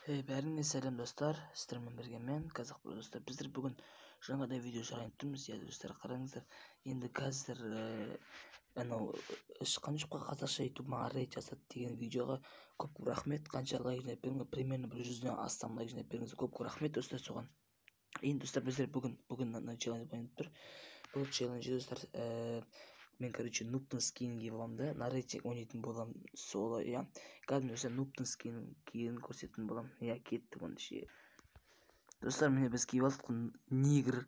Бәріңе сәлем достар, сіздермен бірге мен Қазақ Про достар. Біздер бүгін жаңадан видео шығарайын тұрмыз. Достар, қараңыздар. Енді қазір анау Ышқаншыққа қазақша ютуб маған рейд жасады деген видеоға көп рахмет. Қанша лайк жинап беріңіз, примерно 100-ден астам лайк жинап беріңіз. Көп рахмет достар соған. Енді достар, біздер бүгін челлендж ойнап тұр. Бұл челленджде достар, мен нубтың скинін киіп аламын да, на рейтинг ойнайтын боламын. Солай, иә. Қазір достар нубтың скинін көрсететін боламын. Иә, кеттік оны ше. Достар, міне біз киіп алдық негр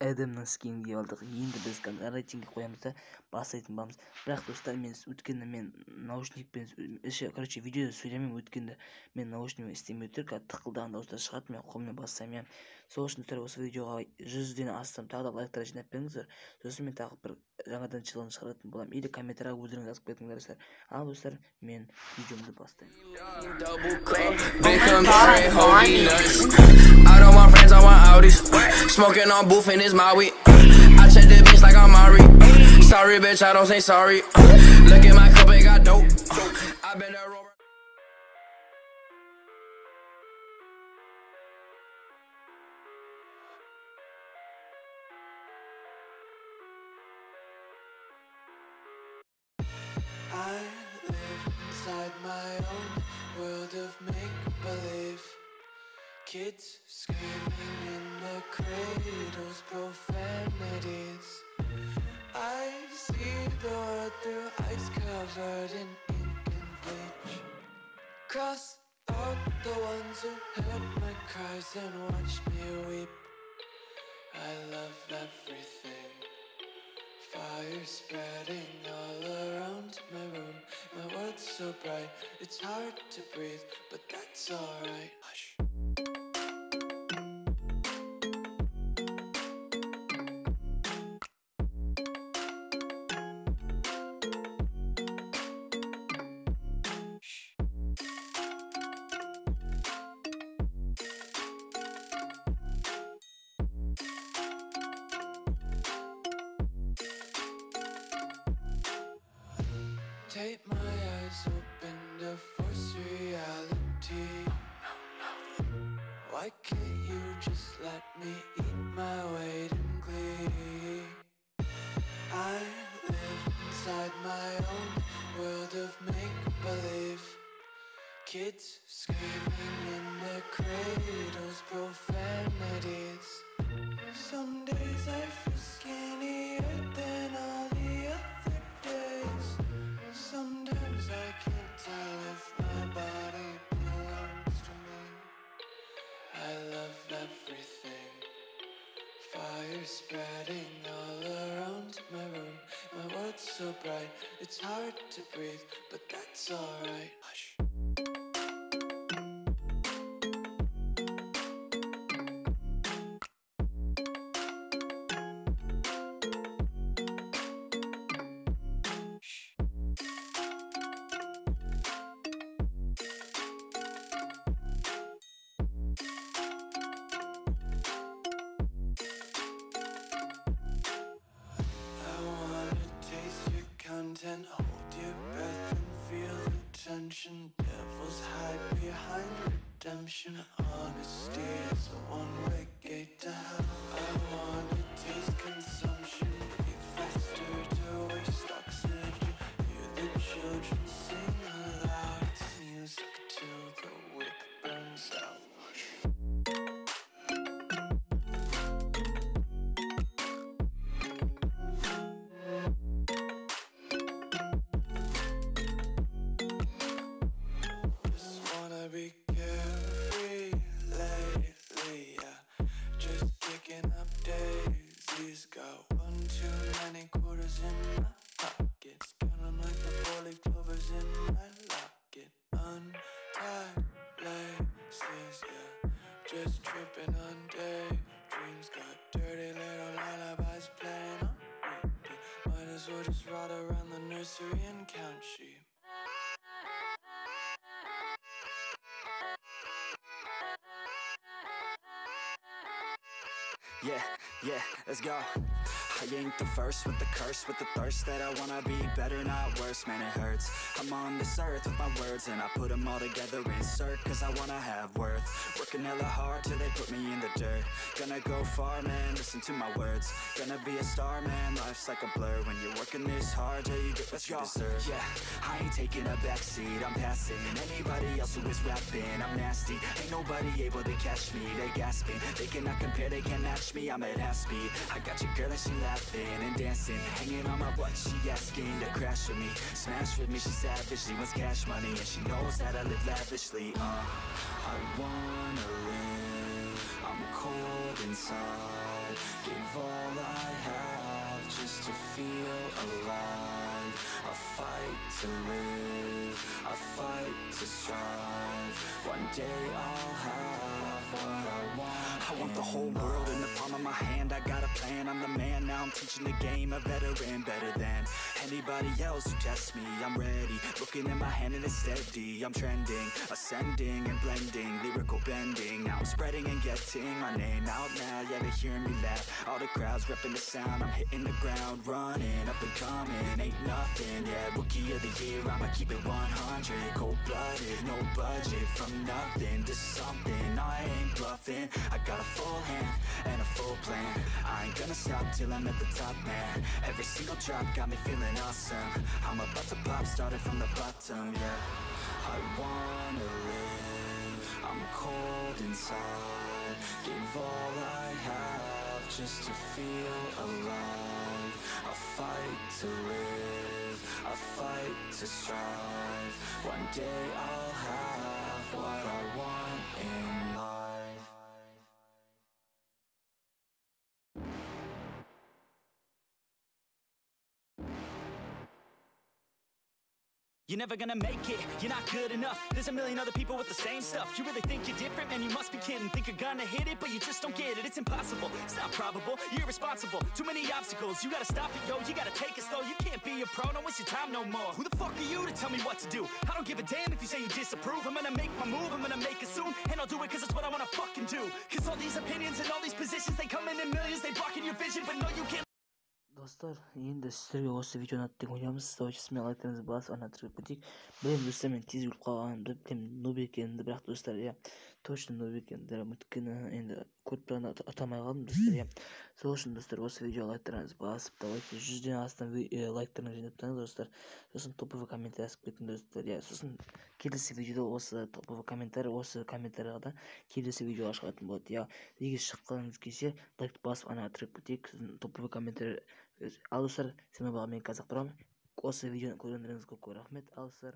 Эдемнің скинін киіп алдық. Енді біз рейтингке қоямыз да бастайтын боламыз. Бірақ достар, өткенде мен наушникпен видеода сөйлемеймін, өткенде мен наушникпен істемей тұр, тықылдаған дауыстар шығады, мен қолыммен бассам. Сол үшін достар, осы видеоға 100-ден астам тағы да лайктар жинап беріңіздер. сосын мен тағы бір жаңадан челлендж шығаратын боламын. Или комментарияға өздеріңіз жазып кетіңіздер достар. Ал достар, мен видеомды бастаймын. Smoking on booth and it's Maui. I check the bitch like I'm Mari. Sorry, bitch, I don't say sorry. Look at my cup, it got dope. I been there over. I live inside my own world of make-believe. Kids screaming in the cradles, profanities. I see the world through ice covered in ink and bleach. Cross out the ones who heard my cries and watched me weep. I love everything. Fire spreading all around my room. My world's so bright, it's hard to breathe, but that's alright. Hush. Take my eyes open to force reality. Why can't you just let me eat my weight in glee? I live inside my own world of make-believe. Kids screaming in their cradles, profanities. Some days I feel skinnier than all the other days. Sometimes I can't tell if my body belongs to me. I love everything. Fire spreading all around my room. My world's so bright, it's hard to breathe, but that's alright. Hush. Hold your breath and feel the tension. Devils hide behind redemption. Honesty is a one-way gate to hell. I wanna taste consumption. Breathe faster to waste oxygen. Hear the children sing aloud. It's music till the wick burns out. Be carefree lately, yeah. Just kicking up daisies. Got one too many quarters in my pockets. Counting like the 4-leaf clovers in my locket. Untied laces, yeah. Just tripping on daydreams. Got dirty little lullabies playing on repeat. Might as well just ride around the nursery and count sheep. Yeah, let's go. I ain't the first with the curse, with the thirst that I wanna be better, not worse. Man, it hurts. I'm on this earth with my words, and I put them all together, insert, cause I wanna have worth. Working hella hard till they put me in the dirt. Gonna go far, man, listen to my words. Gonna be a star, man, life's like a blur. When you're working this hard, yeah, you get what you deserve. Yeah, I ain't taking a backseat, I'm passing anybody else who is rapping. I'm nasty, ain't nobody able to catch me. They gasping, they cannot compare, they can't match me. I'm at half speed, I got your girl and she laughing and dancing, hanging on my butt, she asking to crash with me, smash with me. She savage, she wants cash money, and she knows that I live lavishly. I wanna live, I'm cold inside, give all I have just to feel alive. I fight to live, I fight to strive. One day I'll have what I want. I want the whole world in the palm of my hand. I got a plan, I'm the man. Now I'm teaching the game, a veteran, better than anybody else who tests me. I'm ready, looking in my hand and it's steady. I'm trending, ascending and blending, lyrical bending. Now I'm spreading and getting my name out now. Yeah, they hearing me laugh, all the crowds repping the sound. I'm hitting the ground, running, up and coming, ain't nothing. Yeah, rookie of the year, I'ma keep it 100. Cold-blooded, no budget, from nothing to something. I ain't bluffing, I got a full hand and a full plan. I ain't gonna stop till I'm at the top, man. Every single drop got me feeling awesome. I'm about to pop, started from the bottom, yeah. I wanna live, I'm cold inside, give all I have just to feel alive. I fight to live, I fight to strive. One day I'll have what I want in life. You're never gonna make it, you're not good enough. There's a million other people with the same stuff. You really think you're different? Man, you must be kidding. Think you're gonna hit it, but you just don't get it. It's impossible, it's not probable, you're irresponsible. Too many obstacles, you gotta stop it, yo. You gotta take it slow, you can't be a pro, don't waste your time no more. Who the fuck are you to tell me what to do? I don't give a damn if you say you disapprove. I'm gonna make my move, I'm gonna make it soon. And I'll do it cause it's what I wanna fucking do. Cause all these opinions and all these positions, they come in millions. They blocking your vision, but no, you can't. Достар, енді сіздерге осы видео ұнады деп ойлаймыз. Сіздер лайктарыңызды басып ана тіркеп кетейік. Білемін достар, мен тез өліп қалғанымды, білемін нуб екенімді, бірақ достар, иә, точно нуб екенімді, өйткені енді көріп тұрғанда ұтамай қалдым достар, иә. Сол үшін достар, осы видео лайктарыңызды басып, давайте 100-ден астам лайктарыңызды жинап тұрыңыз достар. Сосын топовый комментарий жазып кетіңіз достар, иә. Сосын келесі видеода осы топовый комментарий, осы комментарийға келесі видеоға шығатын болады, иә. Егер шыққыңыз келсе, лайкты басып ана тіркеп кетейік, сосын топовый комментарий. Ал достар, сізбен болған мен Қазақ Тұран. Осы видеоны көргендеріңізге көп рахмет. Ал достар.